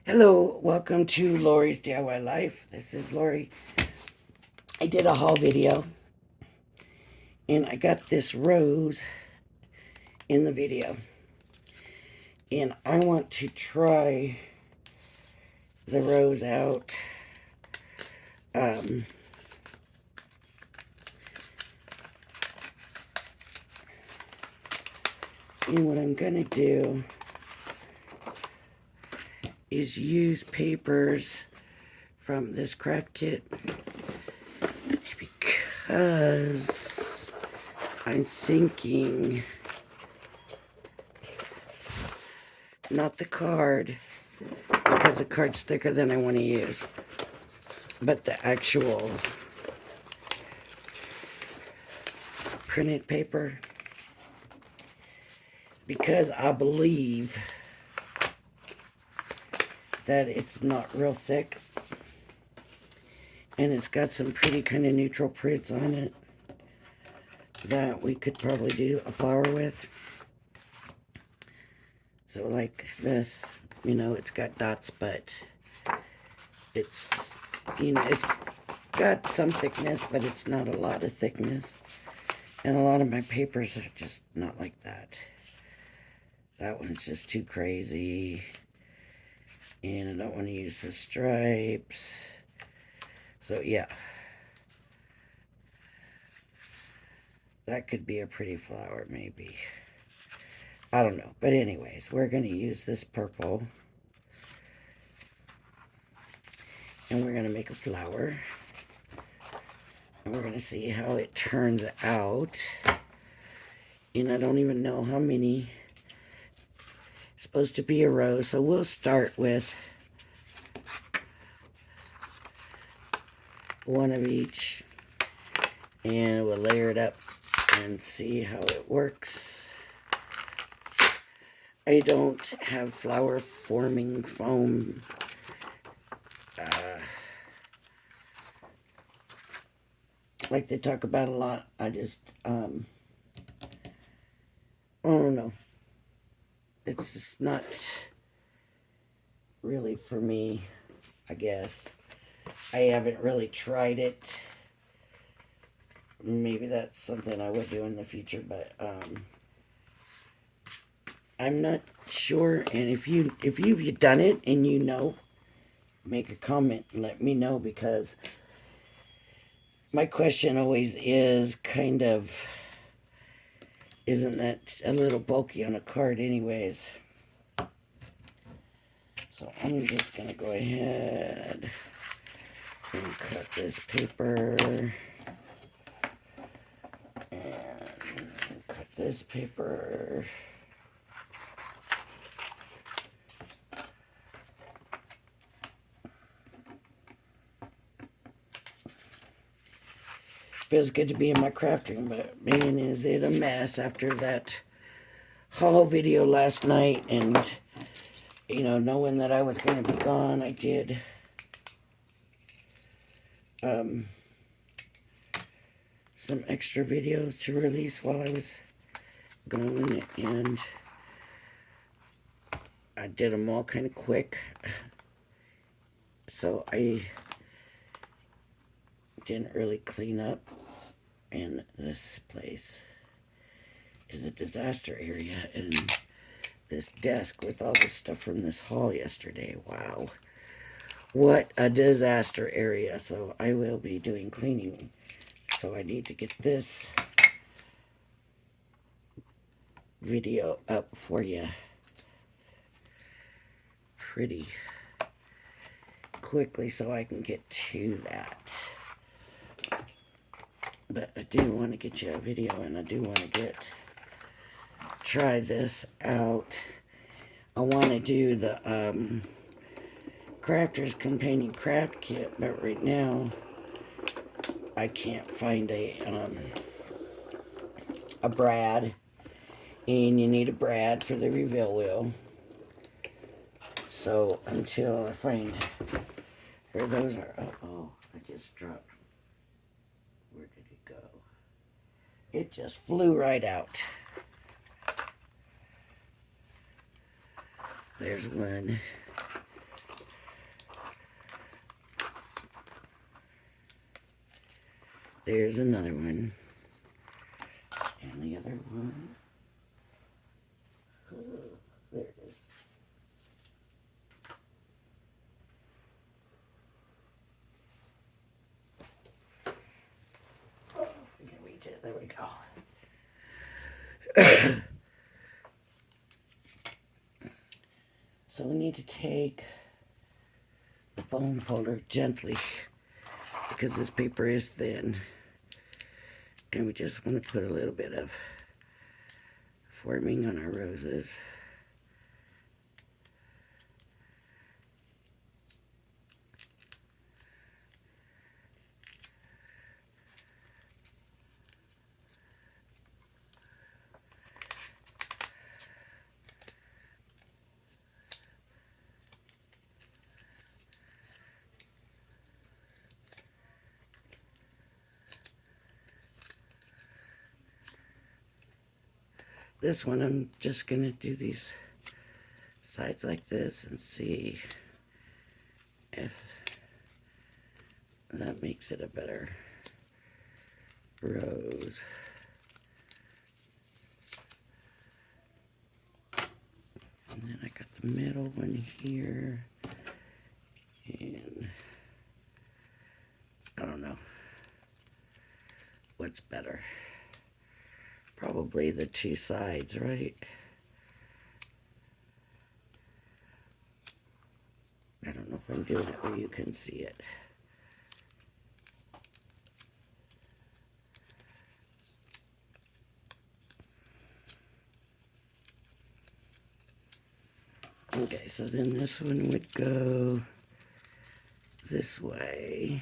Hello, welcome to Lori's DIY Life. This is Lori. I did a haul video and I got this rose in the video. And I want to try the rose out. And what I'm going to do is use papers from this craft kit because I'm thinking not the card, because the card's thicker than I want to use, but the actual printed paper, because I believe that it's not real thick and it's got some pretty kind of neutral prints on it that we could probably do a flower with. So like this, it's got dots, but it's, it's got some thickness, but it's not a lot of thickness. And a lot of my papers are just not like that. That one's just too crazy. And I don't want to use the stripes. So yeah. That could be a pretty flower, maybe. I don't know. But anyways, we're going to use this purple. And we're going to make a flower. And we're going to see how it turns out. And I don't even know how many. It's supposed to be a rose. So we'll start with one of each. And we'll layer it up and see how it works. I don't have flower forming foam. Like they talk about a lot. I just, I don't know. It's just not really for me, I guess. I haven't really tried it. Maybe that's something I would do in the future, but I'm not sure. And if you've done it and make a comment and let me know, because my question always is kind of, isn't that a little bulky on a card anyways? So I'm just going to go ahead and cut this paper. And cut this paper. Feels good to be in my craft room, but man, is it a mess after that haul video last night. And, knowing that I was going to be gone, I did some extra videos to release while I was gone, and I did them all kind of quick. So I didn't really clean up, and this place is a disaster area, and this desk with all the stuff from this haul yesterday, wow, what a disaster area. So I will be doing cleaning, so I need to get this video up for you pretty quickly so I can get to that. But I do want to get you a video, and I do want to try this out. I want to do the Crafter's Companion Craft Kit, but right now I can't find a brad, and you need a brad for the reveal wheel. So until I find where those are, oh, I just dropped. Where did it go? It just flew right out. There's one. There's another one. And the other one. There it is. Oh, I can reach it. There we go. So we need to take the foam folder gently because this paper is thin. And we just want to put a little bit of forming on our roses. This one, I'm just going to do these sides like this and see if that makes it a better rose. And then I got the middle one here. And I don't know what's better. Probably the two sides, right? I don't know if I'm doing it where you can see it. Okay, so then this one would go this way,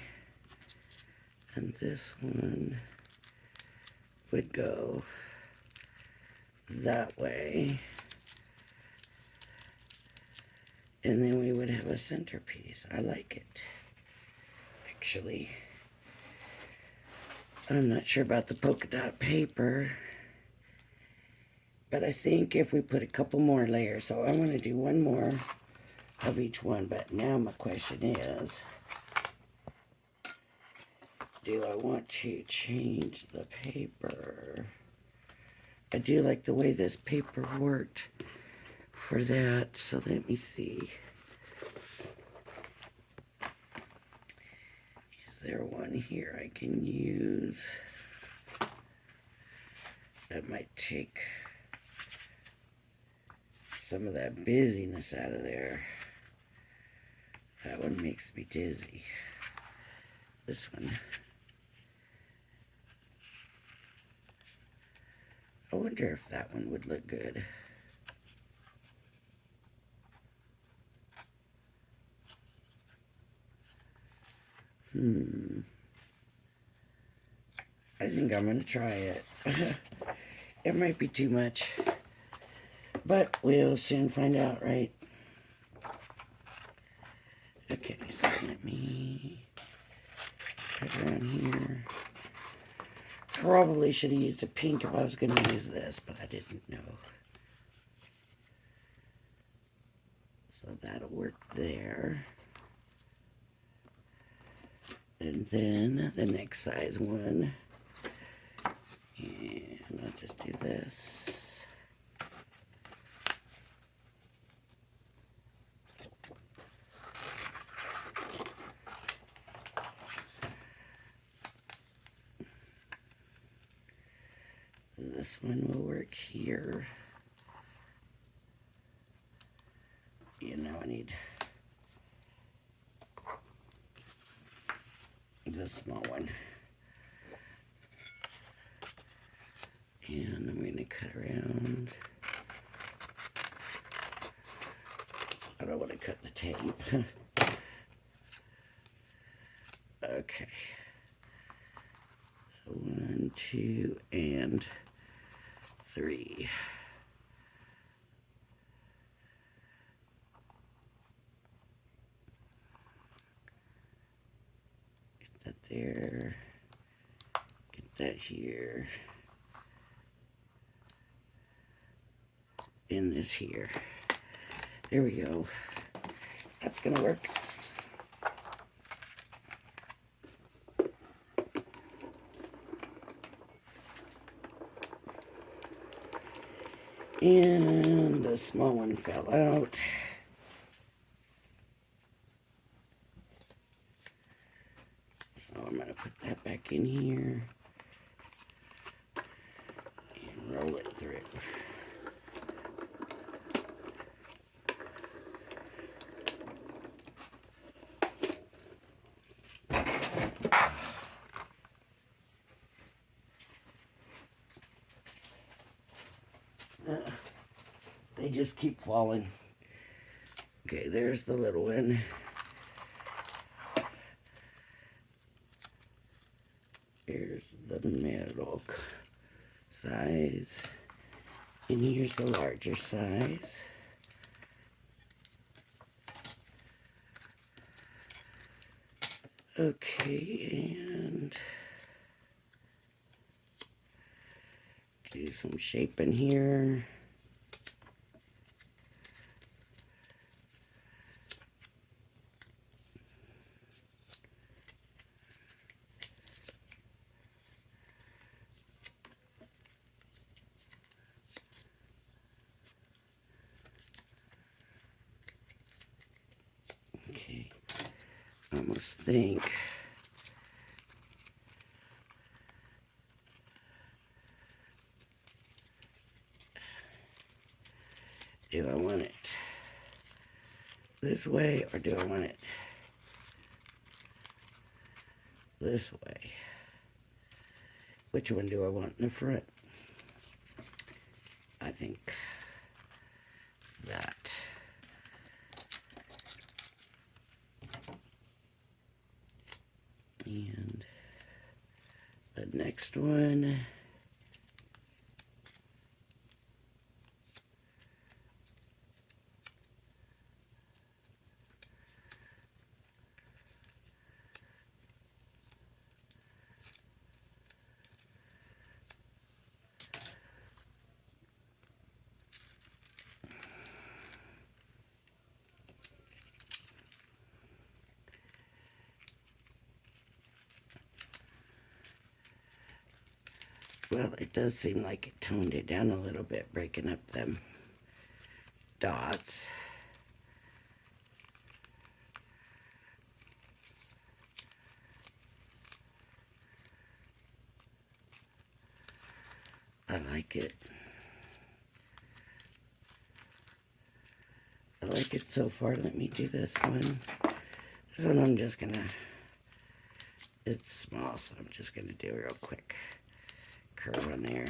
and this one would go that way, and then we would have a centerpiece. I like it, actually. I'm not sure about the polka dot paper, but I think if we put a couple more layers, so I'm going to do one more of each one, but now my question is, do I want to change the paper? I do like the way this paper worked for that, so let me see. Is there one here I can use? That might take some of that busyness out of there. That one makes me dizzy. This one. I wonder if that one would look good. I think I'm going to try it. It might be too much, but we'll soon find out, right? Okay, so let me cut around here. Probably should have used the pink if I was going to use this, but I didn't know. So that'll work there. And then the next size one. And I'll just do this. This one will work here. And now I need the small one. And I'm going to cut around. I don't want to cut the tape. Okay. So 1, 2, and 3. Get that there. Get that here. In this here. There we go. That's gonna work. And the small one fell out. So I'm going to put that back in here and roll it through. They just keep falling. Okay, there's the little one. Here's the middle size. And here's the larger size. Okay, and do some shaping here. Okay, I almost think do I want it this way or do I want it this way? Which one do I want in the front? I think that. And the next one. Well, it does seem like it toned it down a little bit, breaking up them dots. I like it. I like it so far. Let me do this one. This one I'm just gonna, it's small, so I'm just gonna do a real quick curve on there.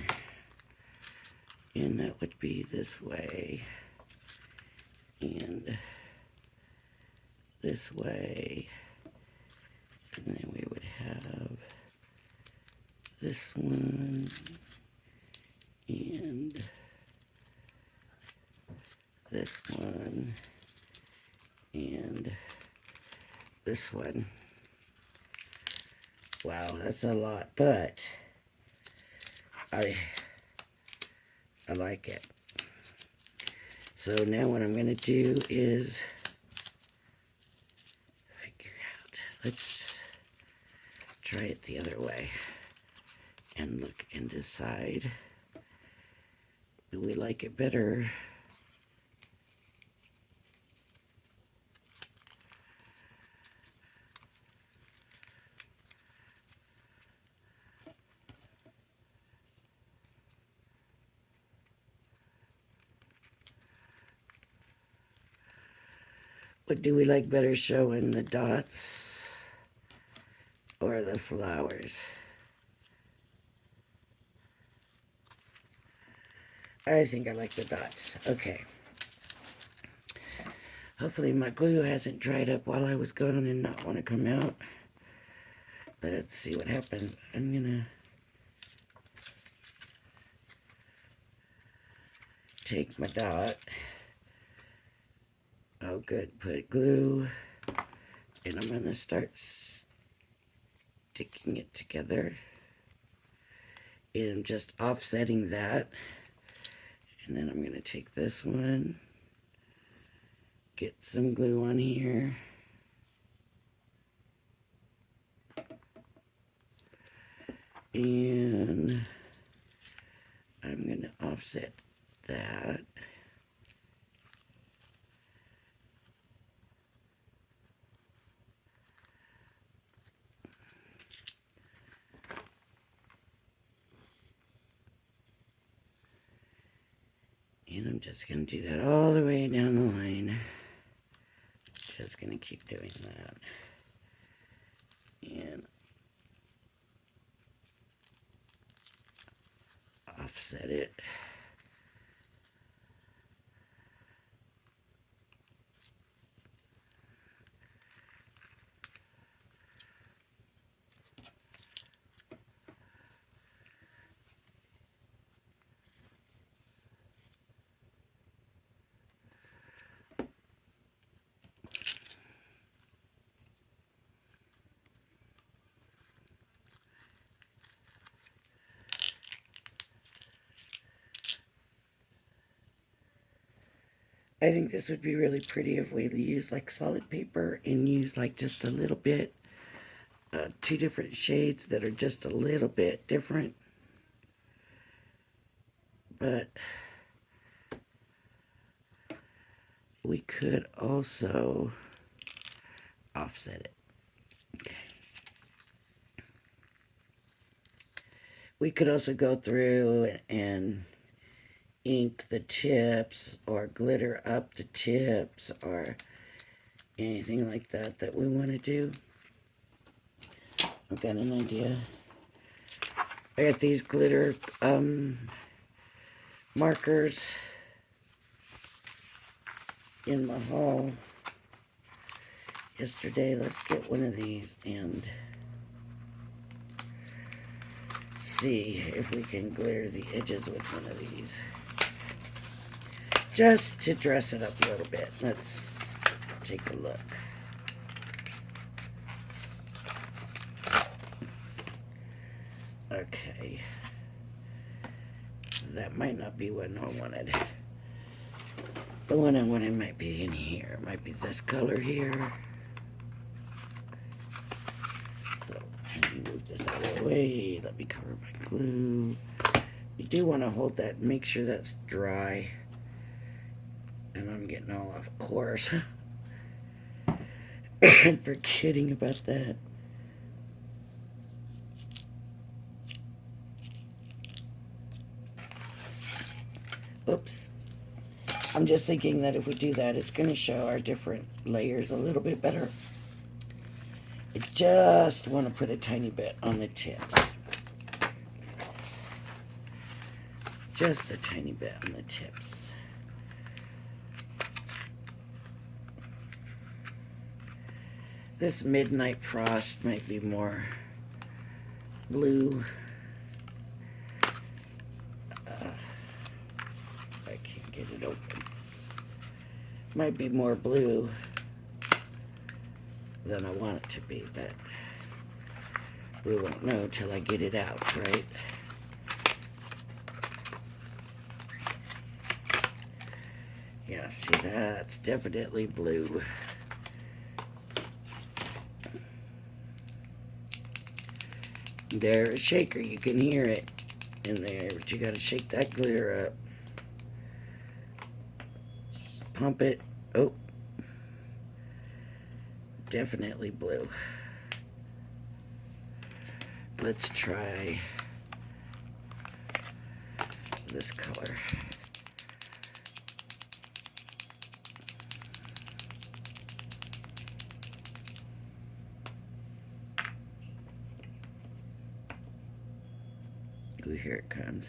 And that would be this way. And this way. And then we would have this one. And this one. And this one. Wow, that's a lot, but I like it. So now what I'm going to do is figure out, let's try it the other way and look and decide, do we like it better? What do we like better, showing the dots or the flowers? I think I like the dots. Okay. Hopefully my glue hasn't dried up while I was gone and not want to come out. Let's see what happens. I'm gonna take my dot. Oh good, put glue. And I'm gonna start sticking it together. And I'm just offsetting that. And then I'm gonna take this one, get some glue on here. And I'm gonna offset that. And I'm just going to do that all the way down the line. Just going to keep doing that. And offset it. I think this would be really pretty if we use like solid paper and use like just a little bit, two different shades that are just a little bit different. But we could also offset it. Okay. We could also go through and ink the tips or glitter up the tips or anything like that that we want to do. I've got an idea. I got these glitter markers in my haul yesterday. Let's get one of these and see if we can glitter the edges with one of these. Just to dress it up a little bit. Let's take a look. Okay. That might not be what I wanted. The one I wanted might be in here. It might be this color here. So, let me move this out of the way. Let me cover my glue. You do want to hold that, make sure that's dry. And I'm getting all off course. I'm forgetting about that. Oops. I'm just thinking that if we do that, it's going to show our different layers a little bit better. I just want to put a tiny bit on the tips. Just a tiny bit on the tips. This Midnight Frost might be more blue. I can't get it open. Might be more blue than I want it to be, but we won't know till I get it out, right? Yeah, see, that's definitely blue. There's a shaker, you can hear it in there, but you gotta shake that glitter up. Pump it. Oh, definitely blue. Let's try this color. Ooh, here it comes.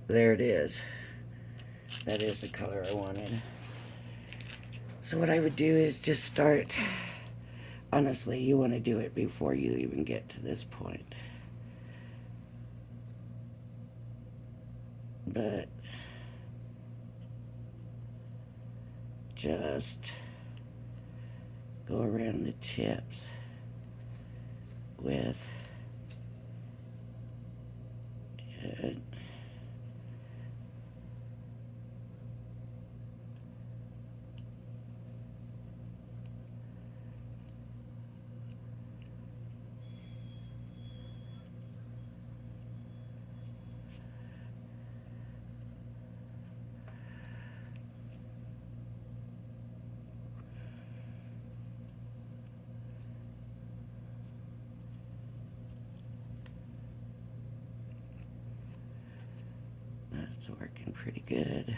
There it is. That is the color I wanted. So what I would do is just start. Honestly, you want to do it before you even get to this point. But just go around the tips with it. It's working pretty good.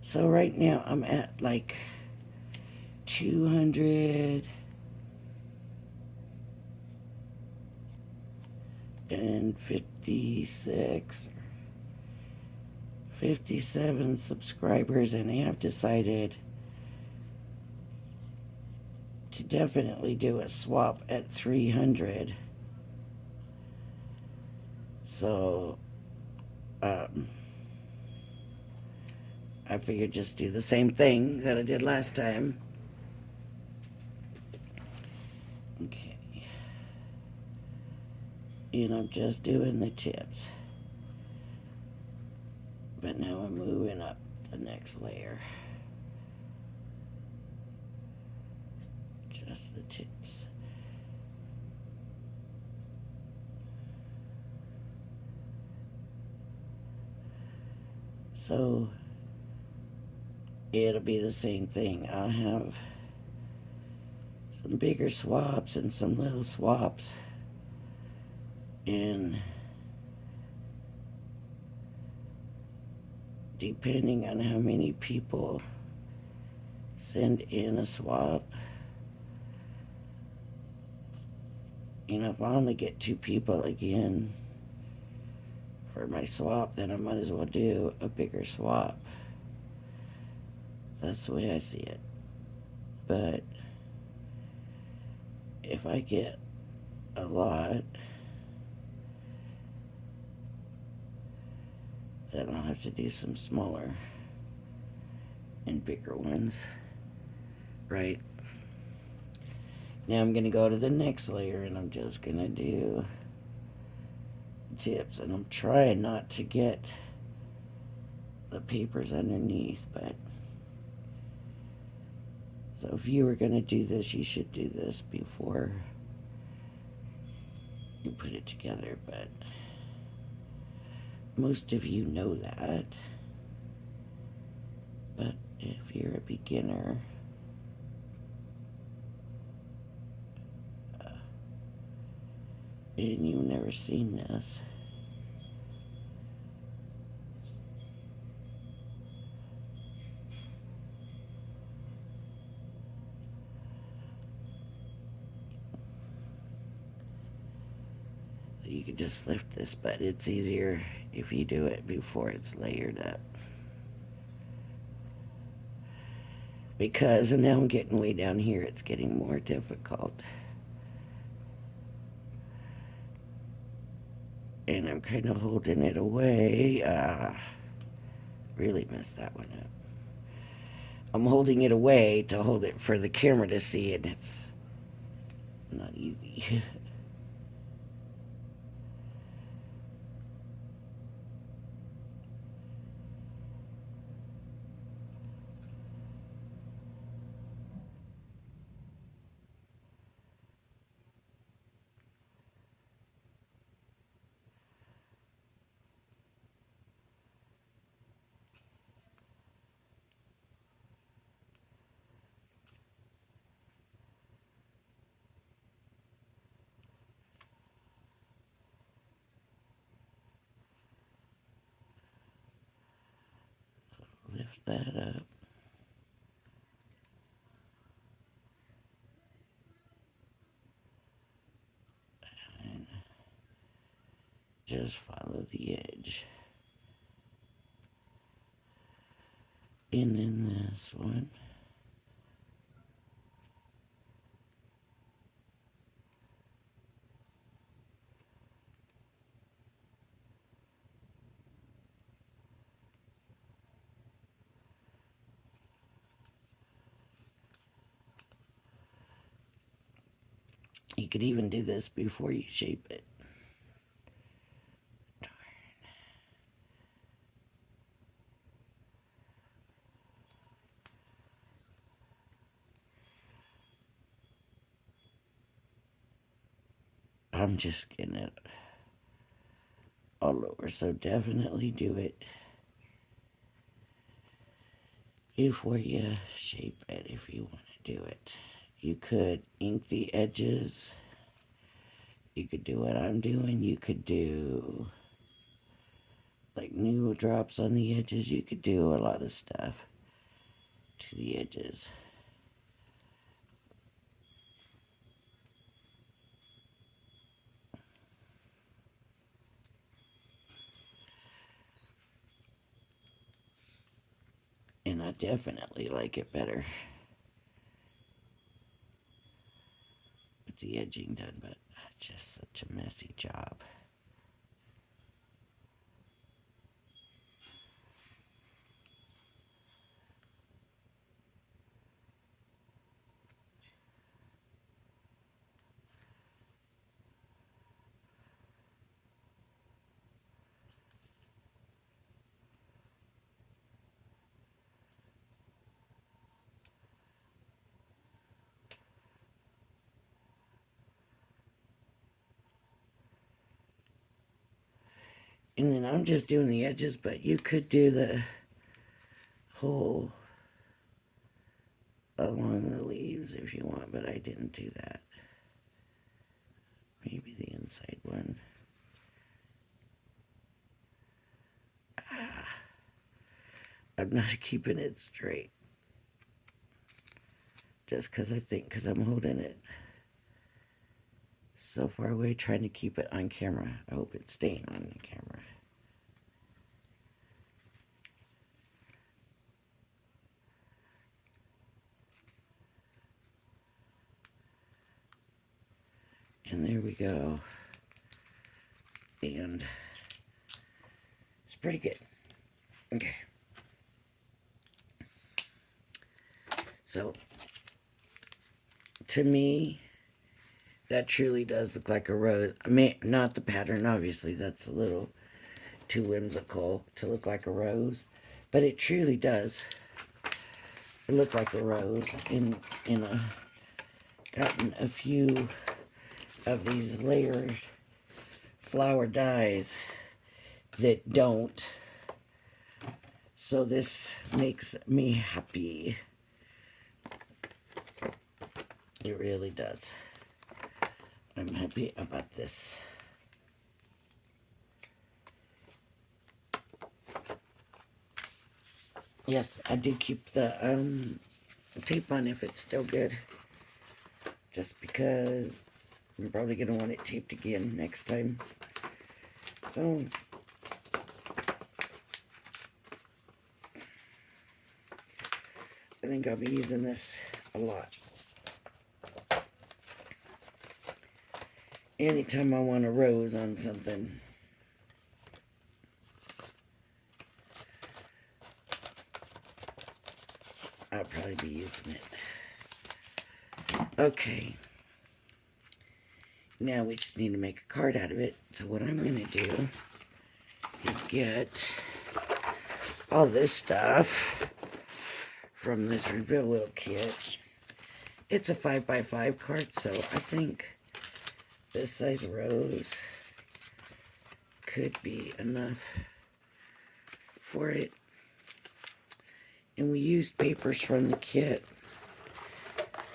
So right now I'm at like 256 57 subscribers, and I have decided to definitely do a swap at 300. So I figured just do the same thing that I did last time. Okay. And I'm just doing the tips. But now I'm moving up the next layer. Just the tips. So it'll be the same thing. I'll have some bigger swaps and some little swaps. And depending on how many people send in a swap, if I only get 2 people again for my swap, then I might as well do a bigger swap. That's the way I see it. But if I get a lot, then I'll have to do some smaller and bigger ones. Right. Now I'm going to go to the next layer, and I'm just going to do tips. And I'm trying not to get the papers underneath, but so if you were going to do this, you should do this before you put it together. But most of you know that. But if you're a beginner, and you've never seen this, you could just lift this, but it's easier if you do it before it's layered up. Because now I'm getting way down here, it's getting more difficult. And I'm kind of holding it away. Really messed that one up. I'm holding it away to hold it for the camera to see, and it's not easy. Lift that up. And just follow the edge. And then this one. You could even do this before you shape it. I'm just getting it all over, so definitely do it before you shape it if you want to do it. You could ink the edges You could do what I'm doing. You could do like new drops on the edges. You could do a lot of stuff to the edges. And I definitely like it better with the edging done, but just such a messy job. And then I'm just doing the edges, but you could do the whole along the leaves if you want, but I didn't do that. Maybe the inside one. I'm not keeping it straight. Just because I'm holding it so far away, trying to keep it on camera. I hope it's staying on the camera. And there we go. And it's pretty good. Okay. So, to me, that truly does look like a rose. I mean, not the pattern, obviously. That's a little too whimsical to look like a rose. But it truly does look like a rose. Gotten a few of these layered flower dies that don't. So this makes me happy. It really does. I'm happy about this. Yes, I do keep the tape on if it's still good. Just because I'm probably going to want it taped again next time. So, I think I'll be using this a lot. Anytime I want a rose on something. I'll probably be using it. Okay. Now we just need to make a card out of it. So what I'm going to do is get all this stuff from this Reveal Wheel kit. It's a 5x5 card, so I think this size rose could be enough for it. And we used papers from the kit,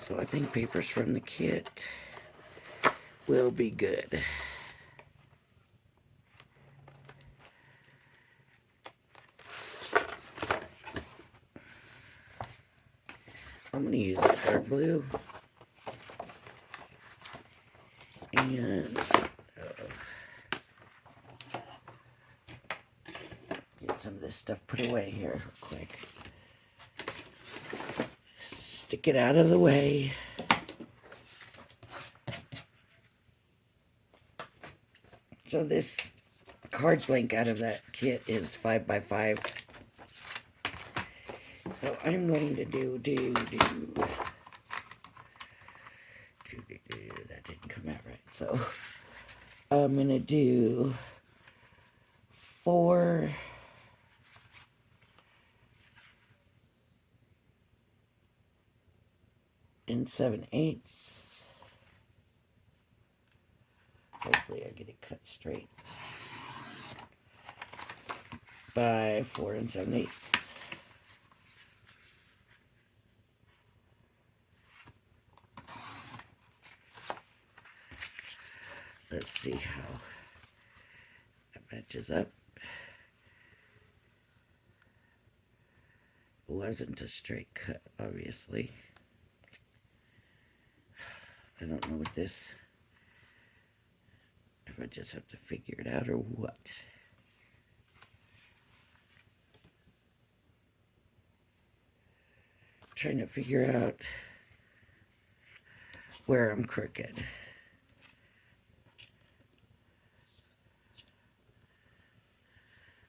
so I think papers from the kit will be good. I'm going to use the dark blue. And get some of this stuff put away here real quick. Stick it out of the way. So this card blank out of that kit is 5x5. So I'm going to do, that didn't come out right. So I'm going to do 4 7/8. Hopefully I get it cut straight. By 4 7/8. Let's see how it matches up. It wasn't a straight cut, obviously. I don't know what this, if I just have to figure it out or what. Trying to figure out where I'm crooked.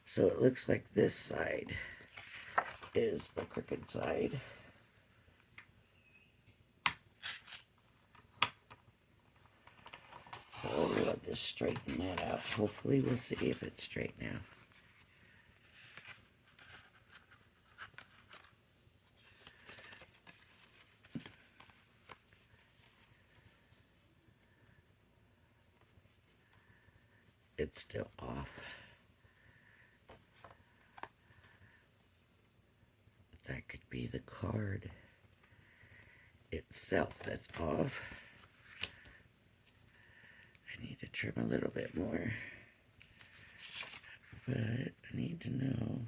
So it looks like this side is the crooked side. So I'll just straighten that out. Hopefully we'll see if it's straight now. It's still off. That could be the card itself that's off. I need to trim a little bit more, but I need to know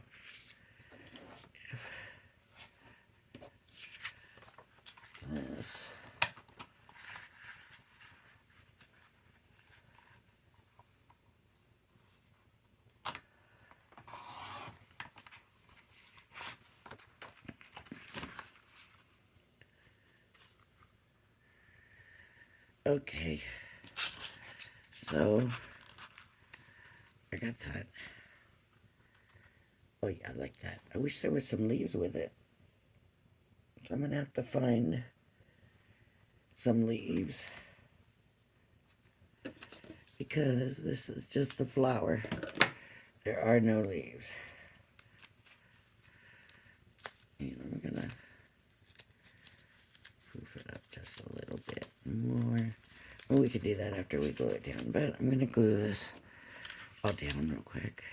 if this okay, so I got that. Oh yeah, I like that. I wish there was some leaves with it. So I'm gonna have to find some leaves because this is just the flower. There are no leaves. And I'm gonna proof it up just a little bit more. Well, we could do that after we glue it down, but I'm gonna glue this all down real quick.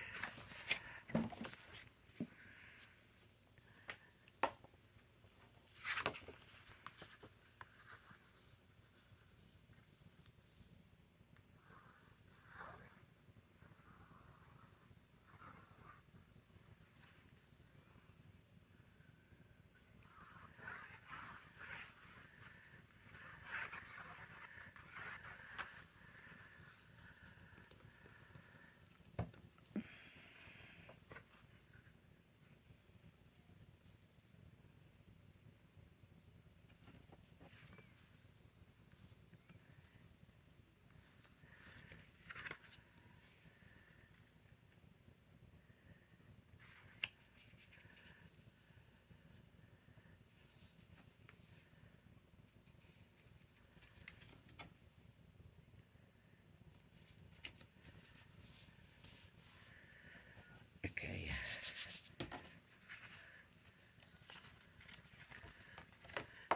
Okay.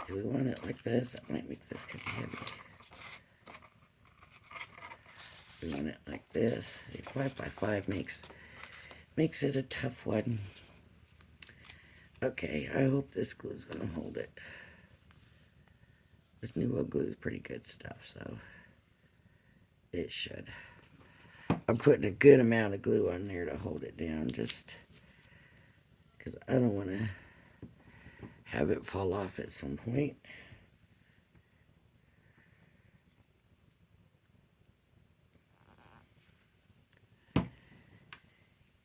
Do we want it like this? That might make this kind of heavy. We want it like this. 5x5 makes it a tough one. Okay, I hope this glue's gonna hold it. This new glue is pretty good stuff, so it should. I'm putting a good amount of glue on there to hold it down, just because I don't want to have it fall off at some point.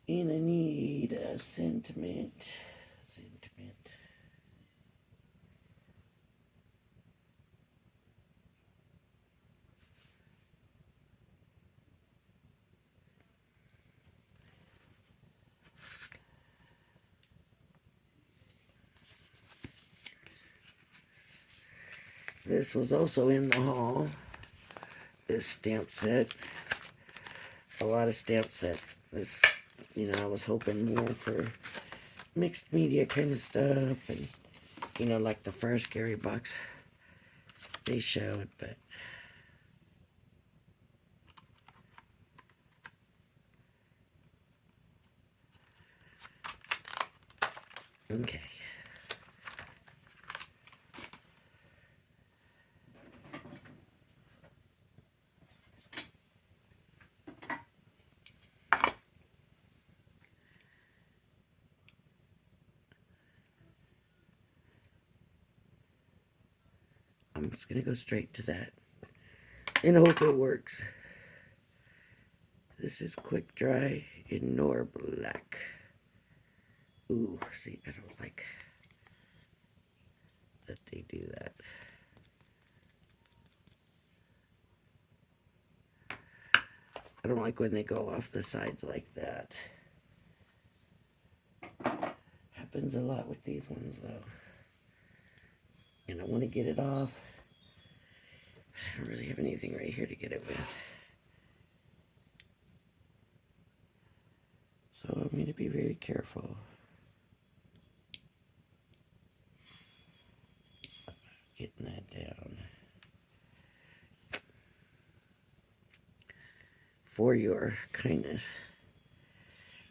And I need a sentiment. This was also in the haul. This stamp set. A lot of stamp sets. This, I was hoping more for mixed media kind of stuff, and like the first Gary box they showed, but okay. I'm just going to go straight to that and hope it works. This is Quick Dry in Nor Black. Ooh, see, I don't like that they do that. I don't like when they go off the sides like that. Happens a lot with these ones though. And I want to get it off. I don't really have anything right here to get it with. So I'm going to be very careful. Getting that down. For your kindness.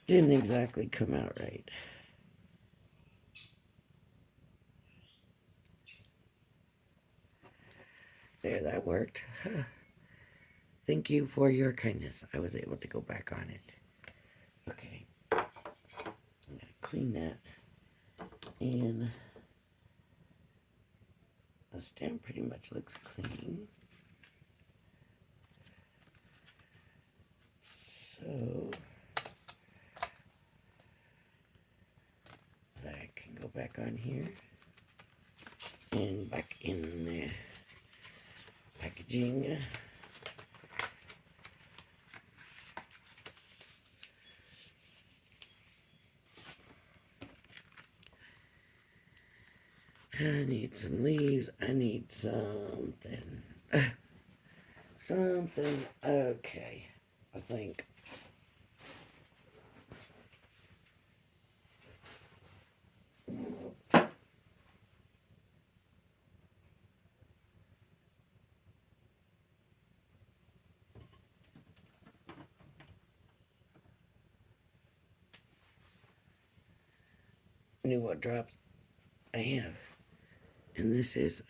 Didn't exactly come out right. There, that worked. Huh. Thank you for your kindness. I was able to go back on it. Okay. I'm going to clean that. And the stem pretty much looks clean. So that can go back on here and back in the packaging. I need some leaves. I need something. Something. Okay. I think. Knew what drops I have. And this is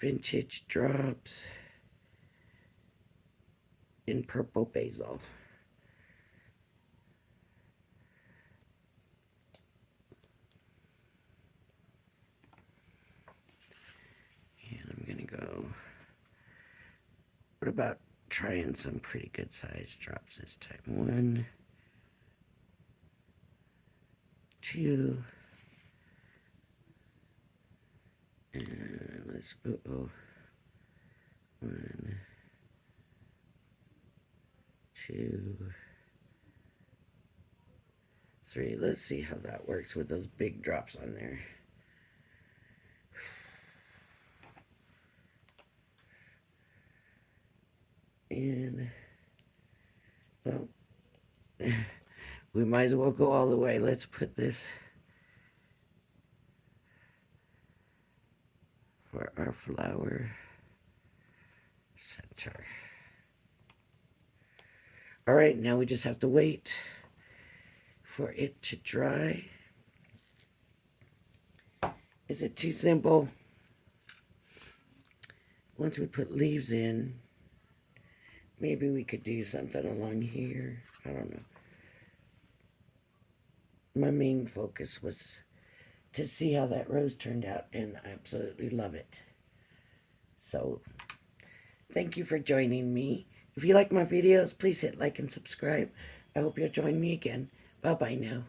Vintage Drops in Purple Basil. And I'm gonna go. What about trying some pretty good sized drops this time? 1, 2, and let's go. 1, 2, 3. Let's see how that works with those big drops on there. And, well, we might as well go all the way. Let's put this for our flower center. All right, now we just have to wait for it to dry. Is it too simple? Once we put leaves in, maybe we could do something along here. I don't know. My main focus was to see how that rose turned out, and I absolutely love it. So, thank you for joining me. If you like my videos, please hit like and subscribe. I hope you'll join me again. Bye-bye now.